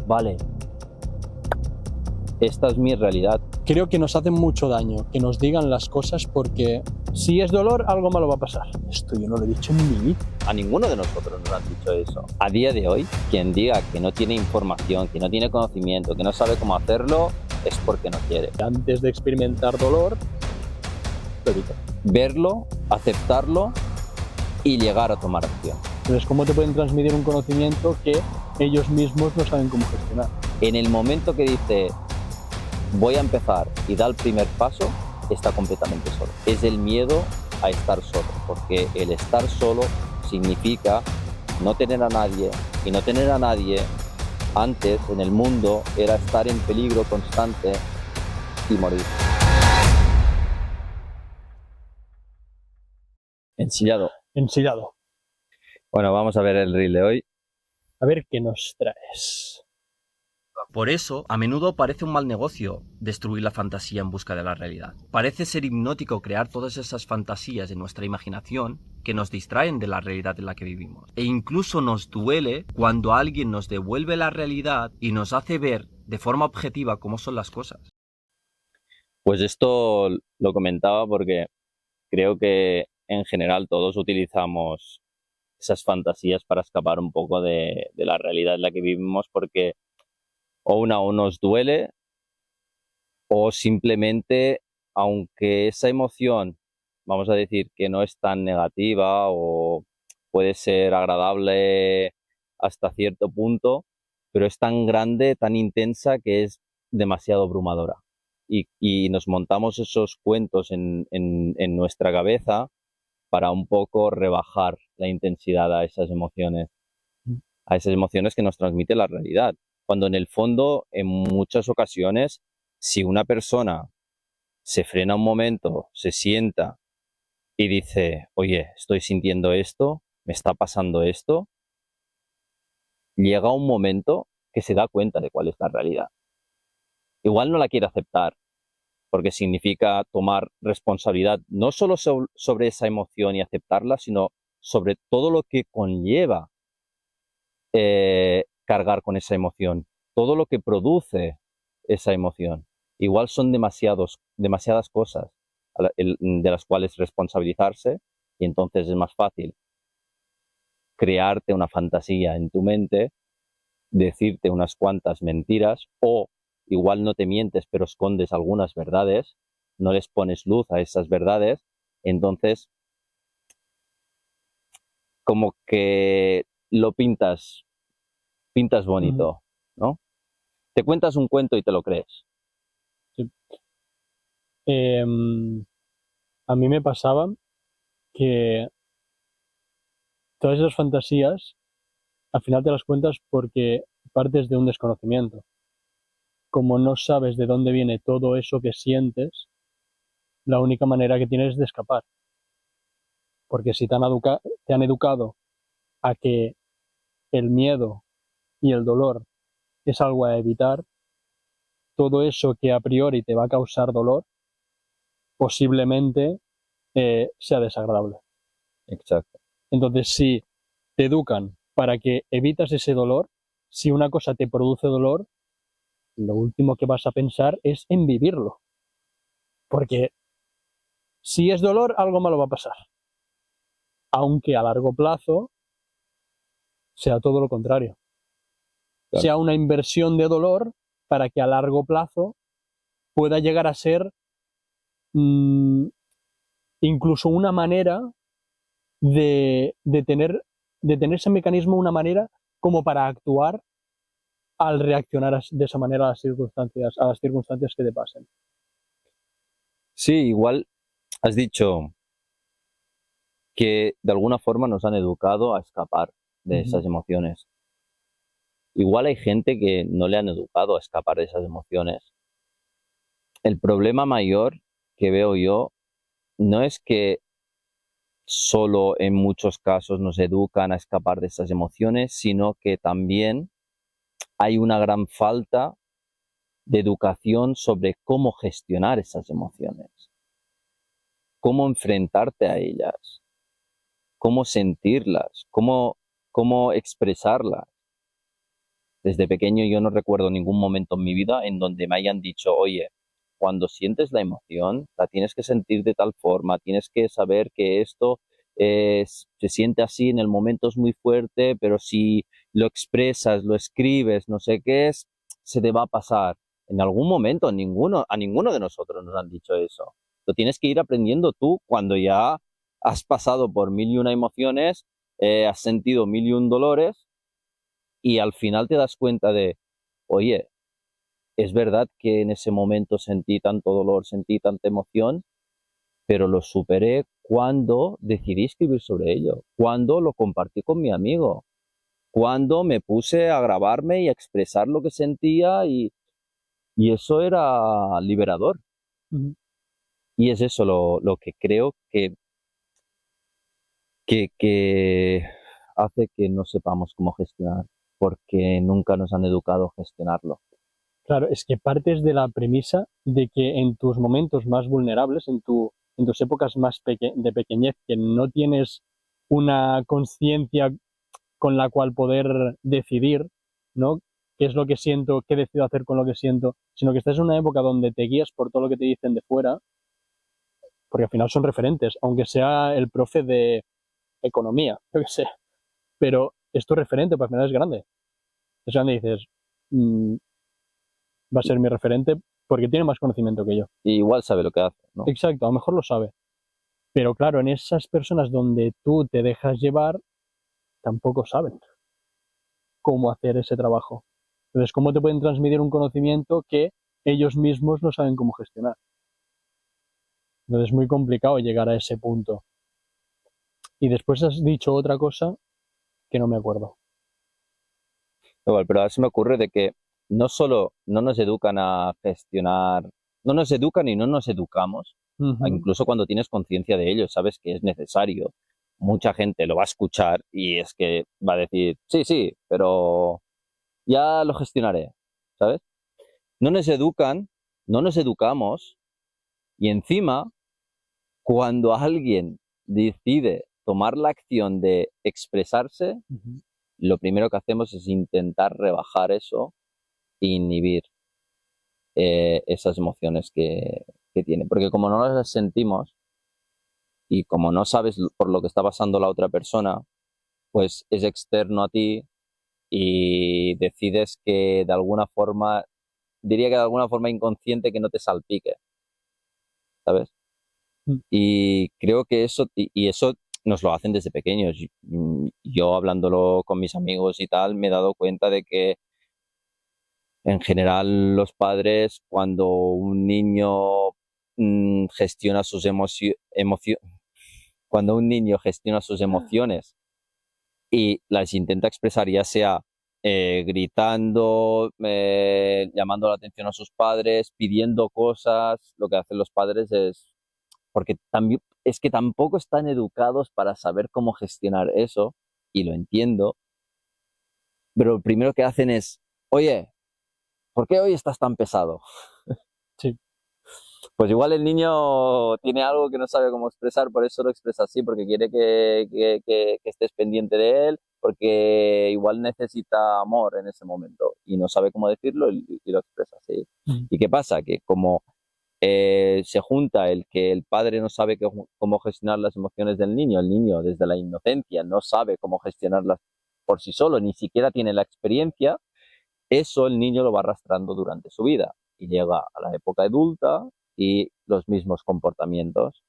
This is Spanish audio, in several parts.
vale, esta es mi realidad. Creo que nos hace mucho daño que nos digan las cosas porque si es dolor, algo malo va a pasar. Esto yo no lo he dicho en mi vida. A ninguno de nosotros nos han dicho eso. A día de hoy, quien diga que no tiene información, que no tiene conocimiento, que no sabe cómo hacerlo, es porque no quiere. Antes de experimentar dolor, lo evito. Verlo, aceptarlo y llegar a tomar acción. Entonces, ¿cómo te pueden transmitir un conocimiento que ellos mismos no saben cómo gestionar? En el momento que dice voy a empezar y da el primer paso, está completamente solo. Es el miedo a estar solo, porque el estar solo significa no tener a nadie, y no tener a nadie antes en el mundo era estar en peligro constante y morir. Ensillado. Ensillado. Bueno, vamos a ver el reel de hoy. A ver qué nos traes. Por eso, a menudo parece un mal negocio destruir la fantasía en busca de la realidad. Parece ser hipnótico crear todas esas fantasías en nuestra imaginación que nos distraen de la realidad en la que vivimos. E incluso nos duele cuando alguien nos devuelve la realidad y nos hace ver de forma objetiva cómo son las cosas. Pues esto lo comentaba porque creo que en general todos utilizamos esas fantasías para escapar un poco de la realidad en la que vivimos, porque o nos duele o simplemente, aunque esa emoción, vamos a decir que no es tan negativa o puede ser agradable hasta cierto punto, pero es tan grande, tan intensa que es demasiado abrumadora. Y nos montamos esos cuentos en nuestra cabeza para un poco rebajar la intensidad a esas emociones que nos transmite la realidad. Cuando en el fondo, en muchas ocasiones, si una persona se frena un momento, se sienta y dice, oye, estoy sintiendo esto, me está pasando esto, llega un momento que se da cuenta de cuál es la realidad. Igual no la quiere aceptar, porque significa tomar responsabilidad no solo sobre esa emoción y aceptarla, sino sobre todo lo que conlleva cargar con esa emoción, todo lo que produce esa emoción. Igual son demasiadas cosas de las cuales responsabilizarse, y entonces es más fácil crearte una fantasía en tu mente, decirte unas cuantas mentiras, o igual no te mientes pero escondes algunas verdades, no les pones luz a esas verdades, entonces como que lo pintas bonito, ¿no? Te cuentas un cuento y te lo crees. Sí. A mí me pasaba que todas esas fantasías, al final te las cuentas porque partes de un desconocimiento. Como no sabes de dónde viene todo eso que sientes, la única manera que tienes es de escapar. Porque si te han educado a que el miedo y el dolor es algo a evitar, todo eso que a priori te va a causar dolor, posiblemente sea desagradable. Exacto. Entonces, si te educan para que evitas ese dolor, si una cosa te produce dolor, lo último que vas a pensar es en vivirlo. Porque si es dolor, algo malo va a pasar. Aunque a largo plazo sea todo lo contrario. Claro. Sea una inversión de dolor para que a largo plazo pueda llegar a ser incluso una manera de tener ese mecanismo, una manera como para actuar al reaccionar de esa manera a las circunstancias que te pasen. Sí, igual has dicho que de alguna forma nos han educado a escapar de esas emociones. Igual hay gente que no le han educado a escapar de esas emociones. El problema mayor que veo yo no es que solo en muchos casos nos educan a escapar de esas emociones, sino que también hay una gran falta de educación sobre cómo gestionar esas emociones, cómo enfrentarte a ellas, cómo sentirlas, cómo expresarlas. desde pequeño yo no recuerdo ningún momento en mi vida en donde me hayan dicho, oye, cuando sientes la emoción, la tienes que sentir de tal forma, tienes que saber que esto se siente así, en el momento es muy fuerte, pero si lo expresas, lo escribes, no sé qué es, se te va a pasar. En algún momento, a ninguno de nosotros nos han dicho eso. Lo tienes que ir aprendiendo tú cuando ya has pasado por mil y una emociones, has sentido mil y un dolores y al final te das cuenta de, oye, es verdad que en ese momento sentí tanto dolor, sentí tanta emoción, pero lo superé cuando decidí escribir sobre ello, cuando lo compartí con mi amigo, cuando me puse a grabarme y a expresar lo que sentía y eso era liberador. Ujú. Y es eso lo que creo que hace que no sepamos cómo gestionar, porque nunca nos han educado a gestionarlo. Claro, es que partes de la premisa de que en tus momentos más vulnerables, en tus épocas más de pequeñez, que no tienes una conciencia con la cual poder decidir, ¿no? ¿Qué es lo que siento? ¿Qué decido hacer con lo que siento? Sino que estás en una época donde te guías por todo lo que te dicen de fuera, porque al final son referentes, aunque sea el profe de economía, yo qué sé. Pero es tu referente, porque al final es grande. Es grande y dices, "Mm, va a ser mi referente porque tiene más conocimiento que yo". Y igual sabe lo que hace, ¿no? Exacto, a lo mejor lo sabe. Pero claro, en esas personas donde tú te dejas llevar, tampoco saben cómo hacer ese trabajo. Entonces, ¿cómo te pueden transmitir un conocimiento que ellos mismos no saben cómo gestionar? Entonces, es muy complicado llegar a ese punto. Y después has dicho otra cosa que no me acuerdo. Igual, pero ahora se me ocurre de que no solo no nos educan a gestionar, no nos educan y no nos educamos, Ujú. incluso cuando tienes conciencia de ello, sabes que es necesario. Mucha gente lo va a escuchar y es que va a decir, sí, sí, pero ya lo gestionaré, ¿sabes? No nos educan, no nos educamos y encima, cuando alguien decide tomar la acción de expresarse, Ujú. lo primero que hacemos es intentar rebajar eso e inhibir esas emociones que tiene. Porque como no las sentimos y como no sabes por lo que está pasando la otra persona, pues es externo a ti y decides que de alguna forma, diría que de alguna forma inconsciente, que no te salpique, ¿sabes? Mm. Y creo que y eso nos lo hacen desde pequeños. Yo hablándolo con mis amigos y tal, me he dado cuenta de que en general los padres, cuando un niño gestiona sus cuando un niño gestiona sus emociones y las intenta expresar, ya sea gritando, llamando la atención a sus padres, pidiendo cosas, lo que hacen los padres es, porque también es que tampoco están educados para saber cómo gestionar eso, y lo entiendo, pero lo primero que hacen es, oye, ¿por qué hoy estás tan pesado? Sí. Pues igual el niño tiene algo que no sabe cómo expresar, por eso lo expresa así, porque quiere que estés pendiente de él, porque igual necesita amor en ese momento y no sabe cómo decirlo y lo expresa así. Mm. ¿Y qué pasa? Que como se junta el que el padre no sabe cómo gestionar las emociones del niño, el niño desde la inocencia no sabe cómo gestionarlas por sí solo, ni siquiera tiene la experiencia, eso el niño lo va arrastrando durante su vida y llega a la época adulta y los mismos comportamientos.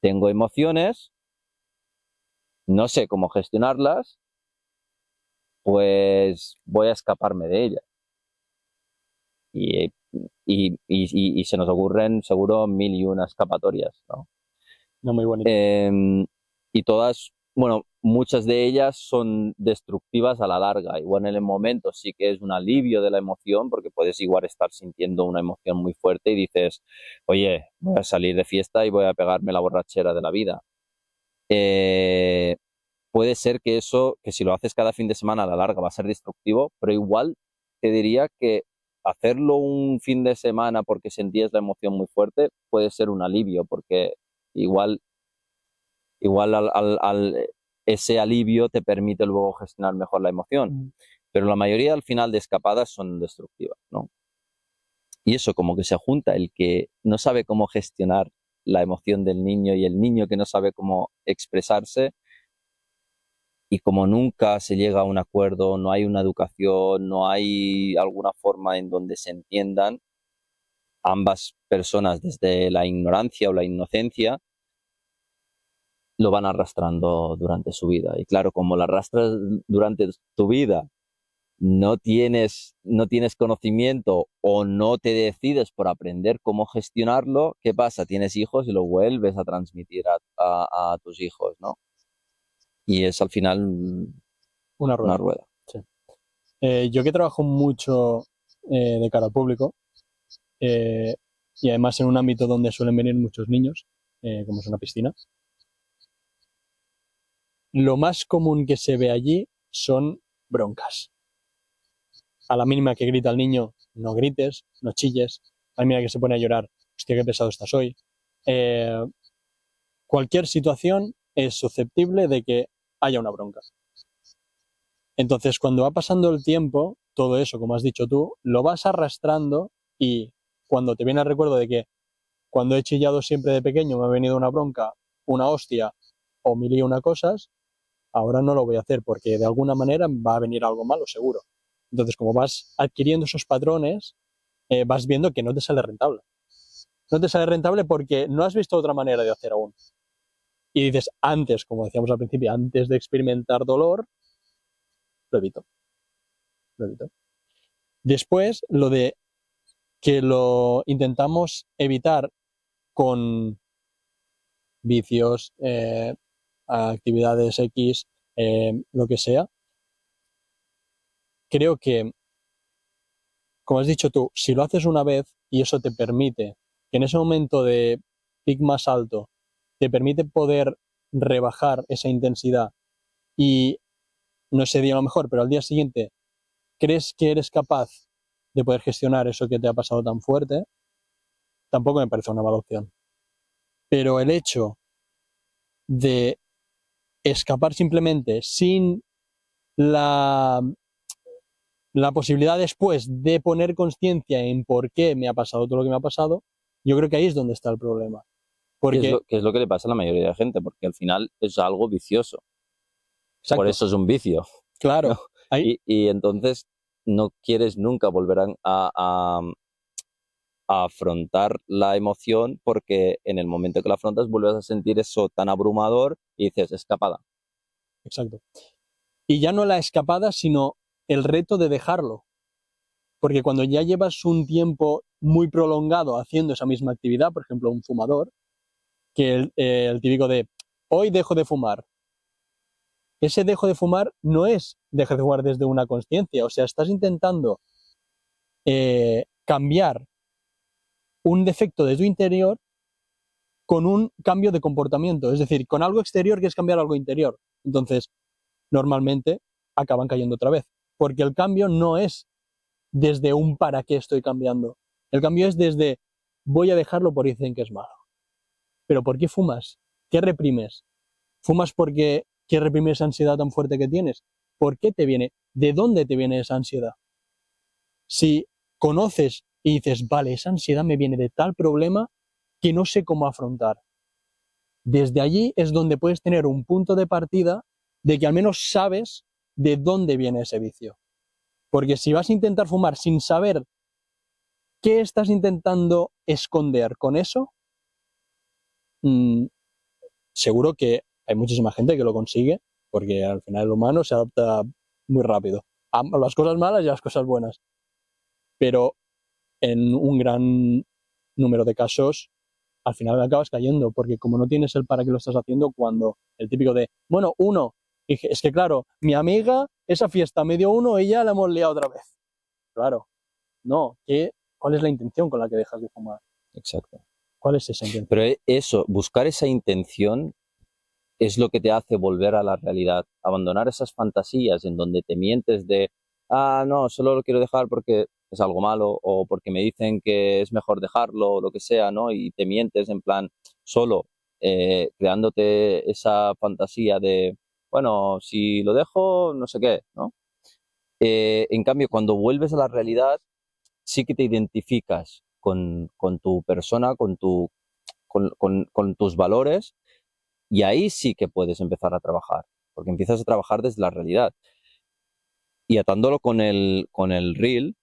Tengo emociones, no sé cómo gestionarlas, pues voy a escaparme de ellas. Y, y se nos ocurren seguro mil y una escapatorias, ¿no? No, muy bonito. Y todas, bueno, muchas de ellas son destructivas a la larga. Igual en el momento sí que es un alivio de la emoción, porque puedes igual estar sintiendo una emoción muy fuerte y dices, oye, voy a salir de fiesta y voy a pegarme la borrachera de la vida. Puede ser que eso, que si lo haces cada fin de semana a la larga va a ser destructivo, pero igual te diría que hacerlo un fin de semana porque sentías la emoción muy fuerte puede ser un alivio, porque igual ese alivio te permite luego gestionar mejor la emoción. Mm. pero la mayoría al final de escapadas son destructivas, ¿no? Y eso como que se junta el que no sabe cómo gestionar la emoción del niño y el niño que no sabe cómo expresarse, y como nunca se llega a un acuerdo, no hay una educación, no hay alguna forma en donde se entiendan ambas personas desde la ignorancia o la inocencia, lo van arrastrando durante su vida. Y claro, como lo arrastras durante tu vida, no tienes conocimiento o no te decides por aprender cómo gestionarlo, ¿qué pasa? Tienes hijos y lo vuelves a transmitir a tus hijos, ¿no? Y es al final Una rueda. una rueda. Sí. Yo que trabajo mucho de cara al público, y además en un ámbito donde suelen venir muchos niños, como es una piscina, lo más común que se ve allí son broncas. A la mínima que grita el niño, no grites, no chilles. A la mínima que se pone a llorar, hostia, qué pesado estás hoy. Cualquier situación es susceptible de que haya una bronca. Entonces, cuando va pasando el tiempo, todo eso, como has dicho tú, lo vas arrastrando, y cuando te viene el recuerdo de que cuando he chillado siempre de pequeño me ha venido una bronca, una hostia o mil y una cosas, ahora no lo voy a hacer porque de alguna manera va a venir algo malo, seguro. Entonces, como vas adquiriendo esos patrones, vas viendo que no te sale rentable. No te sale rentable porque no has visto otra manera de hacer aún. Y dices, antes, como decíamos al principio, antes de experimentar dolor, lo evito. Lo evito. Después, lo de que lo intentamos evitar con vicios, actividades X, lo que sea, creo que, como has dicho tú, si lo haces una vez y eso te permite que en ese momento de pic más alto te permite poder rebajar esa intensidad y no ese día a lo mejor, pero al día siguiente crees que eres capaz de poder gestionar eso que te ha pasado tan fuerte, tampoco me parece una mala opción. Pero el hecho de escapar simplemente sin la posibilidad después de poner conciencia en por qué me ha pasado todo lo que me ha pasado, yo creo que ahí es donde está el problema. Porque, Que es lo que le pasa a la mayoría de la gente, porque al final es algo vicioso. exacto, Por eso es un vicio. claro, ¿no? ahí, Y entonces no quieres nunca volver a afrontar la emoción, porque en el momento que la afrontas vuelves a sentir eso tan abrumador y dices, escapada. exacto. Y ya no la escapada, sino el reto de dejarlo. Porque cuando ya llevas un tiempo muy prolongado haciendo esa misma actividad, por ejemplo, un fumador, que el típico de hoy dejo de fumar. Ese dejo de fumar no es dejar de fumar desde una consciencia, o sea, estás intentando cambiar un defecto de tu interior con un cambio de comportamiento, es decir, con algo exterior que es cambiar algo interior. Entonces, normalmente acaban cayendo otra vez, porque el cambio no es desde un para qué estoy cambiando, el cambio es desde voy a dejarlo porque dicen que es malo. Pero ¿por qué fumas? ¿Qué reprimes? ¿Fumas porque qué reprimes esa ansiedad tan fuerte que tienes? ¿Por qué te viene? ¿De dónde te viene esa ansiedad? Si conoces y dices, vale, esa ansiedad me viene de tal problema que no sé cómo afrontar. Desde allí es donde puedes tener un punto de partida de que al menos sabes de dónde viene ese vicio. Porque si vas a intentar fumar sin saber qué estás intentando esconder con eso, seguro que hay muchísima gente que lo consigue, porque al final el humano se adapta muy rápido a las cosas malas y a las cosas buenas. Pero en un gran número de casos, al final acabas cayendo, porque como no tienes el para qué lo estás haciendo, cuando el típico de, bueno, uno, dije, es que claro, mi amiga, esa fiesta me dio uno y ya la hemos liado otra vez. Claro, no, ¿cuál es la intención con la que dejas de fumar? Exacto. ¿Cuál es esa intención? Pero eso, buscar esa intención es lo que te hace volver a la realidad, abandonar esas fantasías en donde te mientes de, no, solo lo quiero dejar porque es algo malo o porque me dicen que es mejor dejarlo o lo que sea, ¿no? Y te mientes en plan solo, creándote esa fantasía de, bueno, si lo dejo, no sé qué, ¿no? En cambio, cuando vuelves a la realidad, sí que te identificas con tu persona, con tus valores, y ahí sí que puedes empezar a trabajar, porque empiezas a trabajar desde la realidad. Y atándolo con el reel,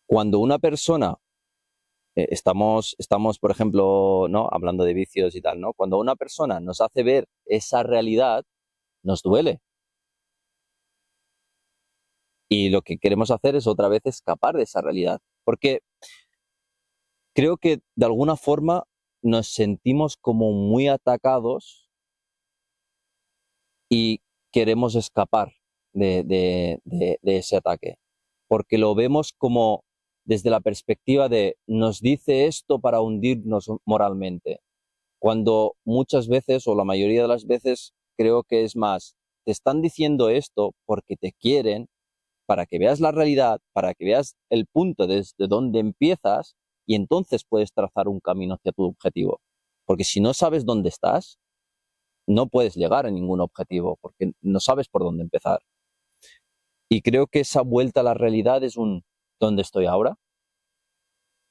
cuando una persona, estamos, por ejemplo, ¿no? Hablando de vicios y tal, ¿no? Cuando una persona nos hace ver esa realidad, nos duele. Y lo que queremos hacer es otra vez escapar de esa realidad. Porque creo que de alguna forma nos sentimos como muy atacados y queremos escapar de ese ataque. Porque lo vemos como desde la perspectiva de nos dice esto para hundirnos moralmente. Cuando muchas veces, o la mayoría de las veces, creo que es más, te están diciendo esto porque te quieren, para que veas la realidad, para que veas el punto desde donde empiezas y entonces puedes trazar un camino hacia tu objetivo. Porque si no sabes dónde estás, no puedes llegar a ningún objetivo porque no sabes por dónde empezar. Y creo que esa vuelta a la realidad es un ¿dónde estoy ahora?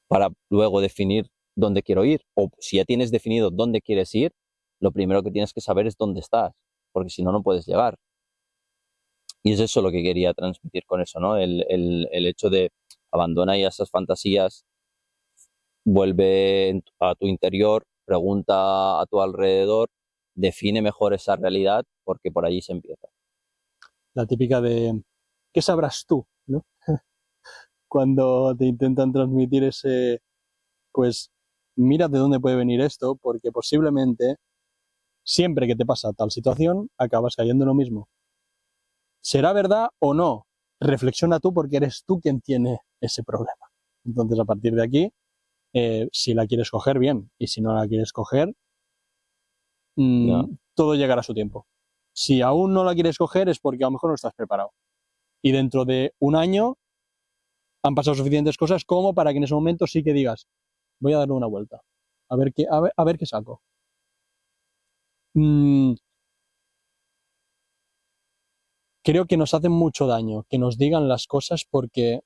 Para luego definir dónde quiero ir. O si ya tienes definido dónde quieres ir, lo primero que tienes que saber es dónde estás, porque si no, no puedes llegar. Y es eso lo que quería transmitir con eso, ¿no? El hecho de abandona ya esas fantasías, vuelve a tu interior, pregunta a tu alrededor, define mejor esa realidad, porque por allí se empieza. La típica de ¿qué sabrás tú? ¿No? Cuando te intentan transmitir ese, pues mira de dónde puede venir esto, porque posiblemente siempre que te pasa tal situación acabas cayendo en lo mismo. ¿Será verdad o no? Reflexiona tú porque eres tú quien tiene ese problema. Entonces, a partir de aquí, si la quieres coger, bien. Y si no la quieres coger, Ya. todo llegará a su tiempo. Si aún no la quieres coger es porque a lo mejor no estás preparado. Y dentro de un año han pasado suficientes cosas como para que en ese momento sí que digas, voy a darle una vuelta. A ver qué saco. Creo que nos hacen mucho daño que nos digan las cosas porque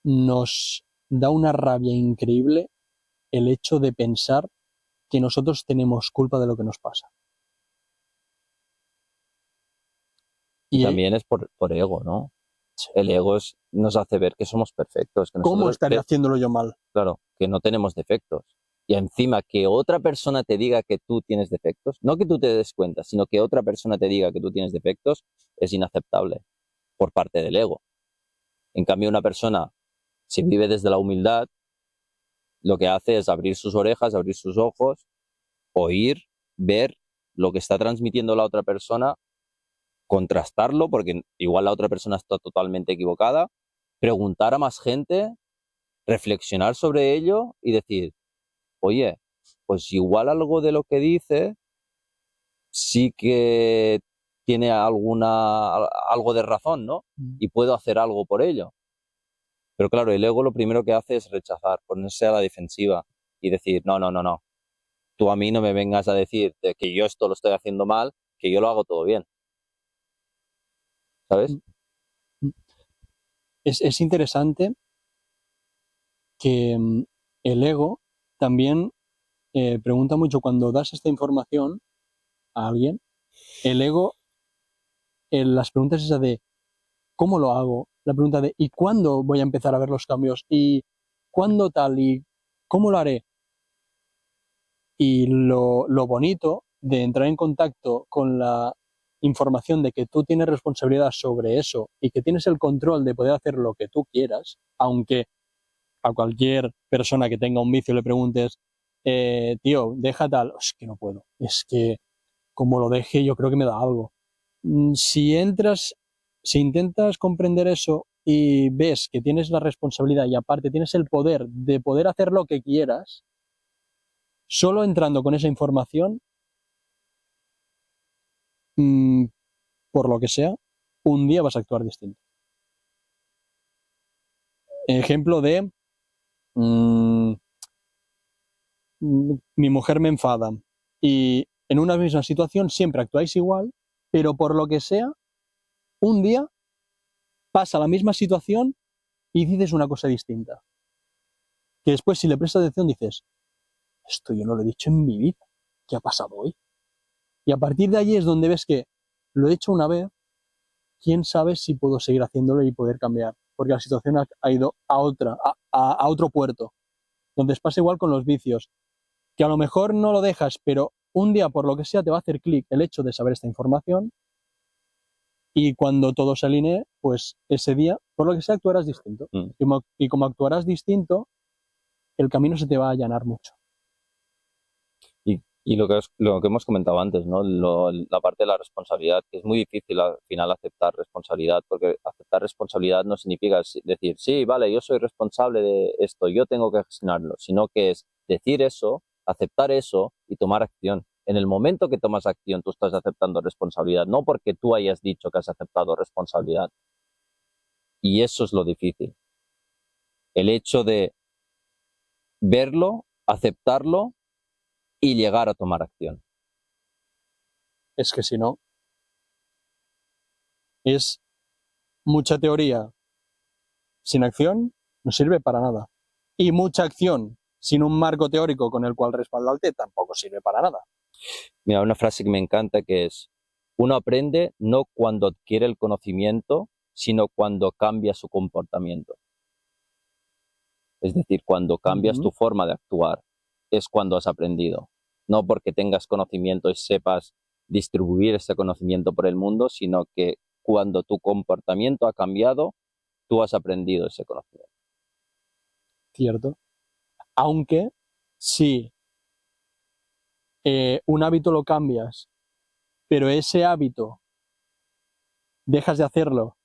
nos da una rabia increíble el hecho de pensar que nosotros tenemos culpa de lo que nos pasa. Y también es por ego, ¿no? El ego nos hace ver que somos perfectos. Que ¿cómo estaré haciéndolo yo mal? Claro, que no tenemos defectos. Y encima que otra persona te diga que tú tienes defectos, no que tú te des cuenta, sino que otra persona te diga que tú tienes defectos, es inaceptable por parte del ego. En cambio, una persona, si vive desde la humildad, lo que hace es abrir sus orejas, abrir sus ojos, oír, ver lo que está transmitiendo la otra persona, contrastarlo, porque igual la otra persona está totalmente equivocada, preguntar a más gente, reflexionar sobre ello y decir, oye, pues igual algo de lo que dice sí que tiene algo de razón, ¿no? Y puedo hacer algo por ello. Pero claro, el ego lo primero que hace es rechazar, ponerse a la defensiva y decir, no, no, no, no, tú a mí no me vengas a decir que yo esto lo estoy haciendo mal, que yo lo hago todo bien. ¿Sabes? Es interesante que el ego también pregunta mucho cuando das esta información a alguien, el ego, las preguntas esas de ¿cómo lo hago? La pregunta de ¿y cuándo voy a empezar a ver los cambios? ¿Y cuándo tal? ¿Y cómo lo haré? Y lo bonito de entrar en contacto con la información de que tú tienes responsabilidad sobre eso y que tienes el control de poder hacer lo que tú quieras, aunque a cualquier persona que tenga un vicio le preguntes, tío, deja tal, es que no puedo, es que como lo deje yo creo que me da algo. Si intentas comprender eso y ves que tienes la responsabilidad y aparte tienes el poder de poder hacer lo que quieras, solo entrando con esa información, por lo que sea, un día vas a actuar distinto. Ejemplo de mi mujer me enfada y en una misma situación siempre actuáis igual, pero por lo que sea, un día pasa la misma situación y dices una cosa distinta. Que después, si le prestas atención, dices, esto yo no lo he dicho en mi vida. ¿Qué ha pasado hoy? Y a partir de allí es donde ves que lo he hecho una vez, quién sabe si puedo seguir haciéndolo y poder cambiar. Porque la situación ha ido a otro puerto. Entonces pasa igual con los vicios, que a lo mejor no lo dejas, pero un día por lo que sea te va a hacer clic el hecho de saber esta información y cuando todo se alinee, pues ese día, por lo que sea, actuarás distinto. Y como actuarás distinto, el camino se te va a allanar mucho. Y lo que hemos comentado antes, ¿no? La parte de la responsabilidad, que es muy difícil al final aceptar responsabilidad, porque aceptar responsabilidad no significa decir, sí, vale, yo soy responsable de esto, yo tengo que gestionarlo, sino que es decir eso, aceptar eso y tomar acción. En el momento que tomas acción, tú estás aceptando responsabilidad, no porque tú hayas dicho que has aceptado responsabilidad. Y eso es lo difícil. El hecho de verlo, aceptarlo y llegar a tomar acción. Es que si no, es mucha teoría sin acción, no sirve para nada. Y mucha acción sin un marco teórico con el cual respaldarte tampoco sirve para nada. Mira, una frase que me encanta que es, uno aprende no cuando adquiere el conocimiento, sino cuando cambia su comportamiento. Es decir, cuando cambias tu forma de actuar, es cuando has aprendido. No porque tengas conocimiento y sepas distribuir ese conocimiento por el mundo, sino que cuando tu comportamiento ha cambiado, tú has aprendido ese conocimiento. Cierto. Aunque si un hábito lo cambias, pero ese hábito dejas de hacerlo,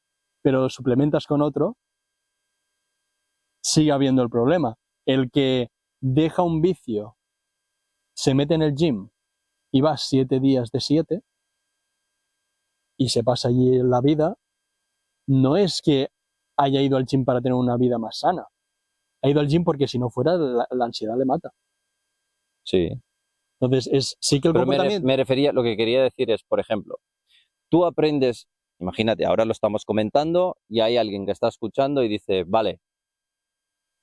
pero lo suplementas con otro, sigue habiendo el problema. El que deja un vicio, se mete en el gym y va 7 días de 7 y se pasa allí la vida, no es que haya ido al gym para tener una vida más sana. Ha ido al gym porque si no fuera la ansiedad le mata. Sí. Entonces, sí que el Pero comportamiento... me refería, lo que quería decir es, por ejemplo, tú aprendes, imagínate, ahora lo estamos comentando y hay alguien que está escuchando y dice, vale,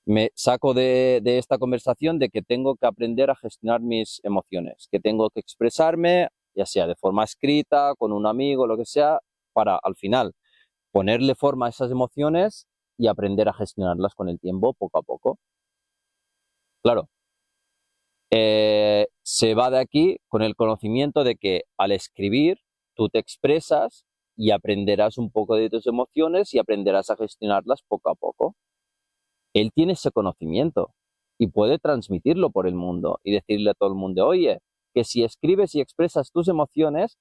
me saco de esta conversación de que tengo que aprender a gestionar mis emociones, que tengo que expresarme, ya sea de forma escrita, con un amigo, lo que sea, para al final ponerle forma a esas emociones y aprender a gestionarlas con el tiempo, poco a poco. Claro, se va de aquí con el conocimiento de que al escribir tú te expresas y aprenderás un poco de tus emociones y aprenderás a gestionarlas poco a poco. Él tiene ese conocimiento y puede transmitirlo por el mundo y decirle a todo el mundo, oye, que si escribes y expresas tus emociones,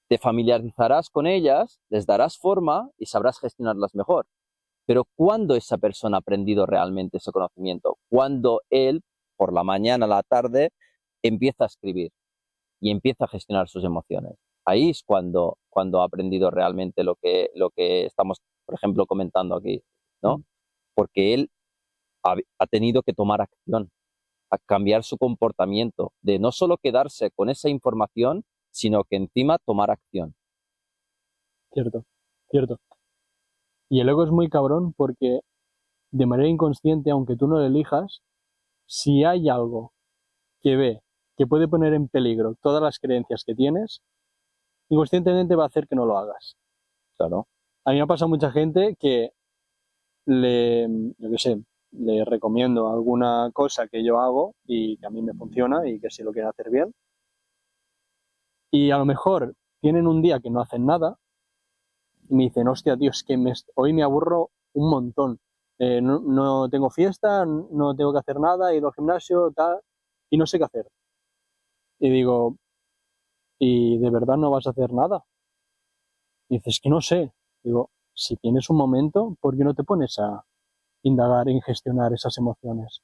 te familiarizarás con ellas, les darás forma y sabrás gestionarlas mejor. Pero ¿cuándo esa persona ha aprendido realmente ese conocimiento? Cuando él, por la mañana, a la tarde, empieza a escribir y empieza a gestionar sus emociones. Ahí es cuando ha aprendido realmente lo que estamos, por ejemplo, comentando aquí, ¿no? Porque él ha tenido que tomar acción, a cambiar su comportamiento, de no solo quedarse con esa información, sino que encima tomar acción. Cierto, cierto. Y el ego es muy cabrón porque de manera inconsciente, aunque tú no lo elijas, si hay algo que ve que puede poner en peligro todas las creencias que tienes, inconscientemente va a hacer que no lo hagas. Claro. A mí me ha pasado mucha gente que le recomiendo alguna cosa que yo hago y que a mí me funciona y que si lo quieren hacer bien. Y a lo mejor tienen un día que no hacen nada y me dicen, hostia, tío, es que hoy me aburro un montón. No tengo fiesta, no tengo que hacer nada, he ido al gimnasio, tal, y no sé qué hacer. Y digo, ¿y de verdad no vas a hacer nada? Y dices, que no sé. Digo, si tienes un momento, ¿por qué no te pones a indagar en gestionar esas emociones?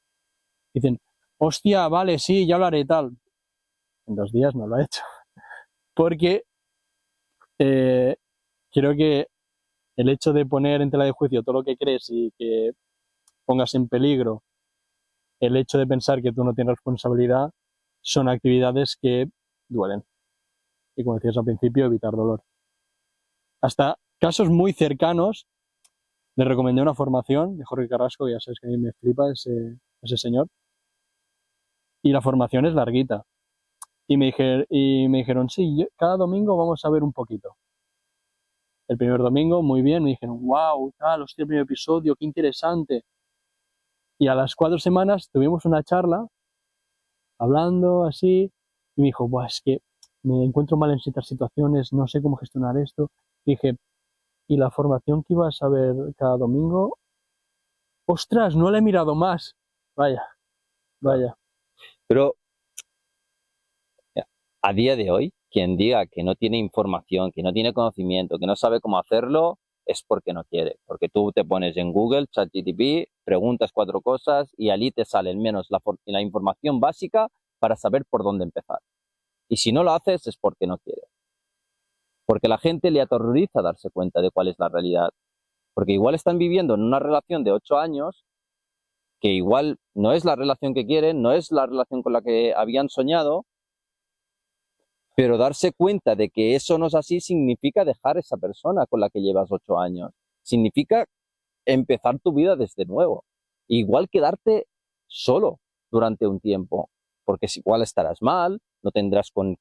Dicen, hostia, vale, sí, ya lo haré tal. En 2 días no lo he hecho. Porque creo que el hecho de poner en tela de juicio todo lo que crees y que pongas en peligro el hecho de pensar que tú no tienes responsabilidad son actividades que duelen. Y como decías al principio, evitar dolor. hasta casos muy cercanos. Le recomendé una formación de Jorge Carrasco, que ya sabes que a mí me flipa ese señor, y la formación es larguita. Y me dijeron, sí, cada domingo vamos a ver un poquito. El primer domingo, muy bien, me dijeron, wow, tal, hostia, el primer episodio, qué interesante. Y a las 4 semanas tuvimos una charla, hablando así, y me dijo, buah, es que me encuentro mal en ciertas situaciones, no sé cómo gestionar esto. Y dije, ¿y la formación que ibas a ver cada domingo? ¡Ostras, no la he mirado más! Vaya, vaya. Pero a día de hoy, quien diga que no tiene información, que no tiene conocimiento, que no sabe cómo hacerlo, es porque no quiere. Porque tú te pones en Google, ChatGPT, preguntas 4 cosas y allí te sale al menos la información básica para saber por dónde empezar. Y si no lo haces es porque no quiere. Porque la gente le aterroriza darse cuenta de cuál es la realidad. Porque igual están viviendo en una relación de 8 años que igual no es la relación que quieren, no es la relación con la que habían soñado, pero darse cuenta de que eso no es así significa dejar a esa persona con la que llevas 8 años. Significa empezar tu vida desde nuevo. Igual quedarte solo durante un tiempo, porque igual estarás mal, no tendrás con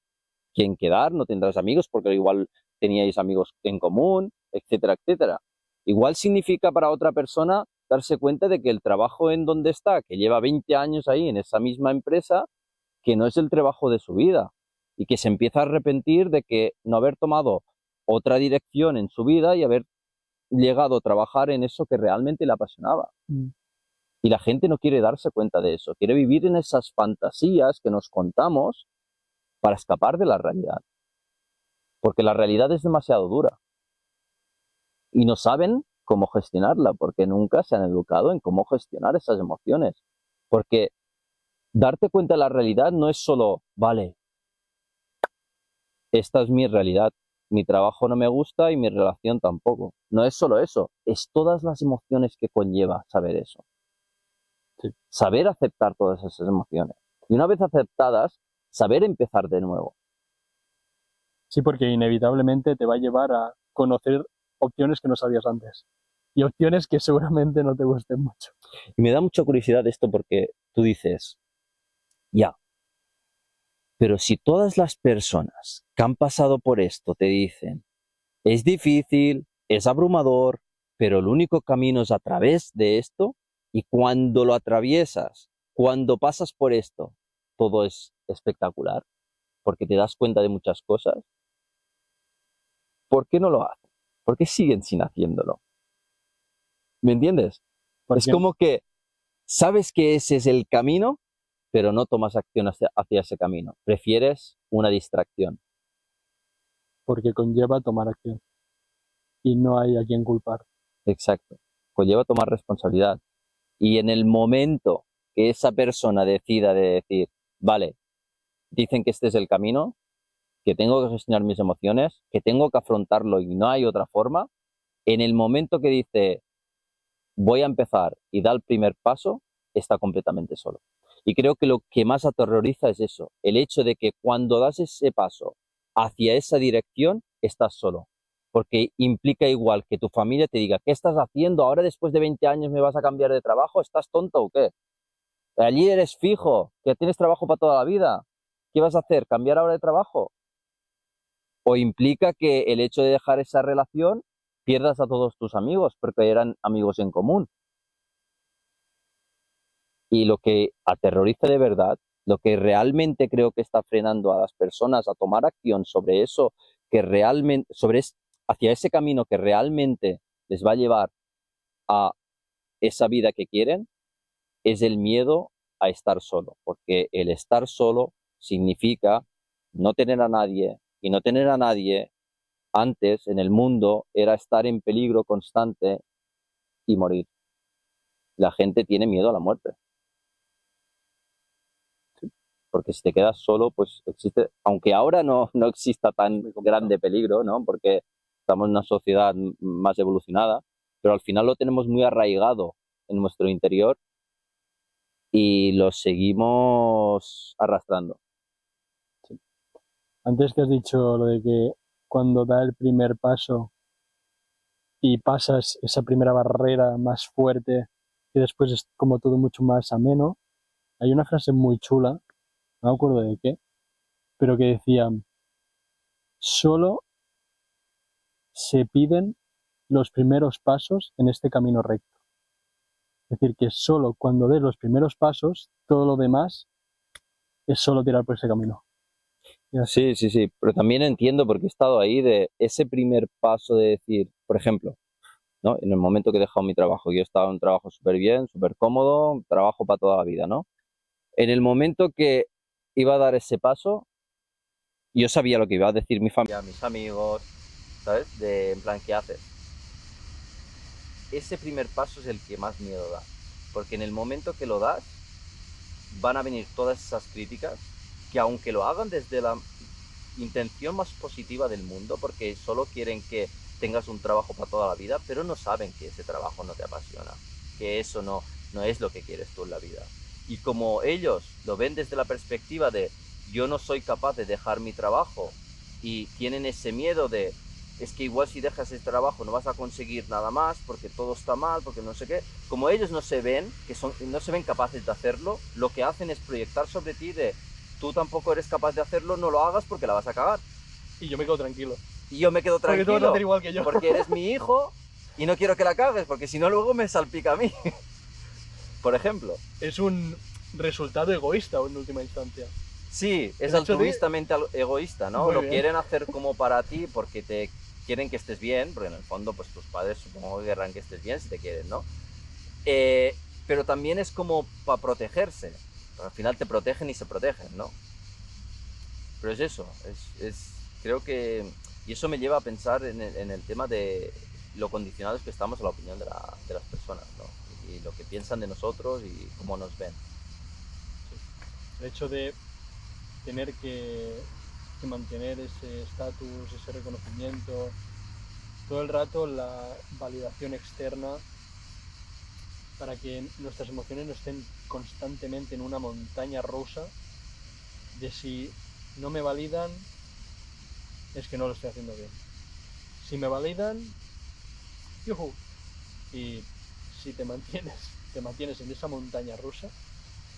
quién quedar, no tendrás amigos porque igual teníais amigos en común, etcétera, etcétera. Igual significa para otra persona darse cuenta de que el trabajo en donde está, que lleva 20 años ahí en esa misma empresa, que no es el trabajo de su vida y que se empieza a arrepentir de que no haber tomado otra dirección en su vida y haber llegado a trabajar en eso que realmente le apasionaba. Y la gente no quiere darse cuenta de eso, quiere vivir en esas fantasías que nos contamos para escapar de la realidad. Porque la realidad es demasiado dura. Y no saben cómo gestionarla, porque nunca se han educado en cómo gestionar esas emociones. Porque darte cuenta de la realidad no es solo, vale, esta es mi realidad, mi trabajo no me gusta y mi relación tampoco. No es solo eso, es todas las emociones que conlleva saber eso. Sí. Saber aceptar todas esas emociones. Y una vez aceptadas, saber empezar de nuevo. Sí, porque inevitablemente te va a llevar a conocer opciones que no sabías antes. Y opciones que seguramente no te gusten mucho. Y me da mucha curiosidad esto porque tú dices, ya, pero si todas las personas que han pasado por esto te dicen, es difícil, es abrumador, pero el único camino es a través de esto, y cuando lo atraviesas, cuando pasas por esto, todo es espectacular, porque te das cuenta de muchas cosas, ¿por qué no lo hacen? ¿Por qué siguen sin haciéndolo? ¿Me entiendes? Es como que sabes que ese es el camino, pero no tomas acción hacia ese camino. Prefieres una distracción. Porque conlleva tomar acción. Y no hay a quien culpar. Exacto. Conlleva tomar responsabilidad. Y en el momento que esa persona decida de decir, vale, dicen que este es el camino, que tengo que gestionar mis emociones, que tengo que afrontarlo y no hay otra forma, en el momento que dice, voy a empezar y da el primer paso, está completamente solo. Y creo que lo que más aterroriza es eso, el hecho de que cuando das ese paso hacia esa dirección, estás solo. Porque implica igual que tu familia te diga, ¿qué estás haciendo? ¿Ahora después de 20 años me vas a cambiar de trabajo? ¿Estás tonto o qué? Allí eres fijo, que tienes trabajo para toda la vida. ¿Qué vas a hacer? ¿Cambiar ahora de trabajo? O implica que el hecho de dejar esa relación pierdas a todos tus amigos, porque eran amigos en común. Y lo que aterroriza de verdad, lo que realmente creo que está frenando a las personas a tomar acción sobre eso, que realmente, hacia ese camino que realmente les va a llevar a esa vida que quieren, es el miedo a estar solo, porque el estar solo significa no tener a nadie, y no tener a nadie antes en el mundo era estar en peligro constante y morir. La gente tiene miedo a la muerte. Porque si te quedas solo, pues existe, aunque ahora no exista tan grande peligro, ¿no? Porque estamos en una sociedad más evolucionada, pero al final lo tenemos muy arraigado en nuestro interior y lo seguimos arrastrando. Sí. Antes que has dicho lo de que cuando da el primer paso y pasas esa primera barrera más fuerte y después es como todo mucho más ameno. Hay una frase muy chula, no me acuerdo de qué, pero que decía, solo se piden los primeros pasos en este camino recto. Es decir, que solo cuando des los primeros pasos, todo lo demás es solo tirar por ese camino. Sí, sí, sí, pero también entiendo porque he estado ahí de ese primer paso de decir, por ejemplo, ¿no? En el momento que he dejado mi trabajo, yo estaba en un trabajo súper bien, súper cómodo, trabajo para toda la vida, ¿no? En el momento que iba a dar ese paso, yo sabía lo que iba a decir mi familia, mis amigos, ¿sabes? De, en plan, ¿qué haces? Ese primer paso es el que más miedo da, porque en el momento que lo das, van a venir todas esas críticas que aunque lo hagan desde la intención más positiva del mundo, porque solo quieren que tengas un trabajo para toda la vida, pero no saben que ese trabajo no te apasiona, que eso no es lo que quieres tú en la vida. Y como ellos lo ven desde la perspectiva de yo no soy capaz de dejar mi trabajo y tienen ese miedo de es que igual si dejas ese trabajo no vas a conseguir nada más porque todo está mal, porque no sé qué, como ellos no se ven, no se ven capaces de hacerlo, lo que hacen es proyectar sobre ti de tú tampoco eres capaz de hacerlo, no lo hagas porque la vas a cagar. Y yo me quedo tranquilo. Y yo me quedo Porque tú tranquilo. vas a hacer igual que yo. Porque eres mi hijo y no quiero que la cagues, porque si no luego me salpica a mí. Por ejemplo. Es un resultado egoísta en última instancia. Sí, es El hecho de- altruistamente egoísta, ¿no? Muy Lo bien. quieren hacer como para ti porque te quieren que estés bien, porque en el fondo pues tus padres supongo que querrán que estés bien si te quieren, ¿no? Pero también es como para protegerse. Al final te protegen y se protegen, ¿no? Pero es eso, creo que... Y eso me lleva a pensar en el tema de lo condicionados que estamos a la opinión de las personas, ¿no? Y lo que piensan de nosotros y cómo nos ven. El hecho de tener que mantener ese estatus, ese reconocimiento, todo el rato la validación externa para que nuestras emociones no estén constantemente en una montaña rusa de si no me validan es que no lo estoy haciendo bien. Si me validan, ¡yujú! Y si te mantienes en esa montaña rusa,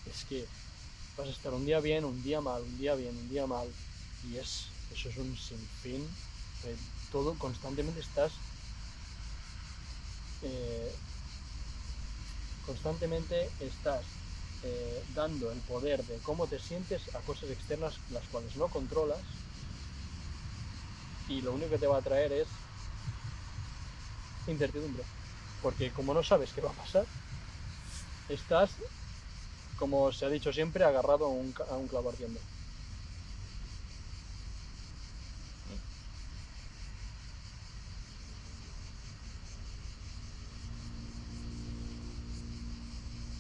es que vas a estar un día bien, un día mal, un día bien, un día mal. Y eso es un sinfín. Todo constantemente estás dando el poder de cómo te sientes a cosas externas las cuales no controlas, y lo único que te va a traer es incertidumbre, porque como no sabes qué va a pasar, estás, como se ha dicho siempre, agarrado a un clavo ardiendo.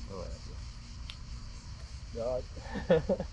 Muy bueno, tío. Ya.